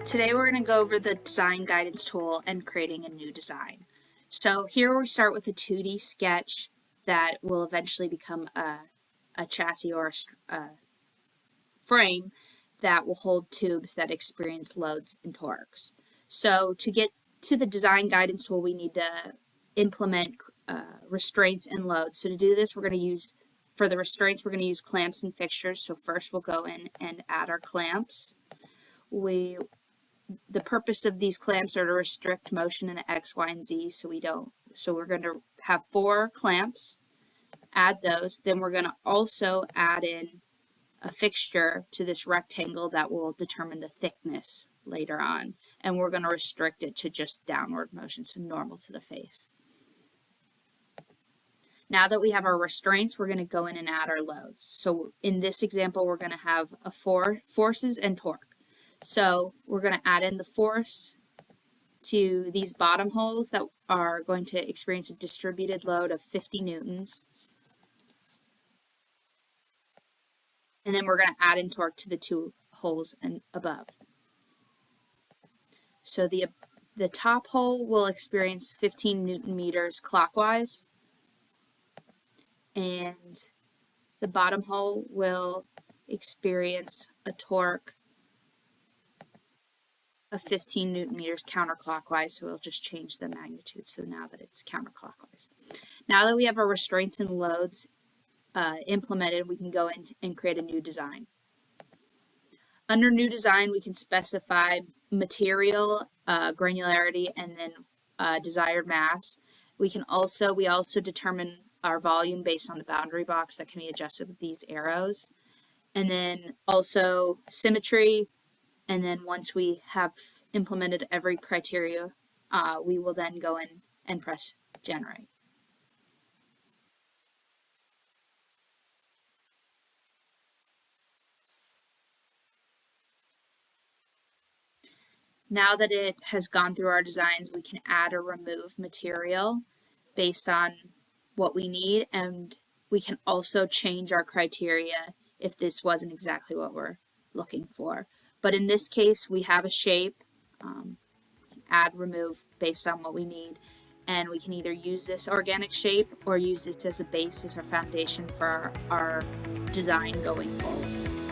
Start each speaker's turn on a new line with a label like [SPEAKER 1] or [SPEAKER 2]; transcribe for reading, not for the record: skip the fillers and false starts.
[SPEAKER 1] Today we're going to go over the design guidance tool and creating a new design. So here we start with a 2D sketch that will eventually become a chassis or a frame that will hold tubes that experience loads and torques. So to get to the design guidance tool, we need to implement restraints and loads. So to do this, for the restraints, we're going to use clamps and fixtures. So first we'll go in and add our clamps. The purpose of these clamps are to restrict motion in X, Y, and Z, so we're going to have 4 clamps, add those, then we're going to also add in a fixture to this rectangle that will determine the thickness later on, and we're going to restrict it to just downward motion, so normal to the face. Now that we have our restraints, we're going to go in and add our loads. So in this example, we're going to have forces and torque. So we're going to add in the force to these bottom holes that are going to experience a distributed load of 50 newtons. And then we're going to add in torque to the 2 holes and above. So the top hole will experience 15 newton meters clockwise, and the bottom hole will experience a torque of 15 newton meters counterclockwise, so we'll just change the magnitude so now that it's counterclockwise. Now that we have our restraints and loads implemented, we can go in and create a new design. Under new design, we can specify material, granularity, and then desired mass. We also determine our volume based on the boundary box that can be adjusted with these arrows, and then also symmetry. And then once we have implemented every criteria, we will then go in and press generate. Now that it has gone through our designs, we can add or remove material based on what we need, and we can also change our criteria if this wasn't exactly what we're looking for. But in this case, we have a shape, add, remove based on what we need, and we can either use this organic shape or use this as a basis or foundation for our design going forward.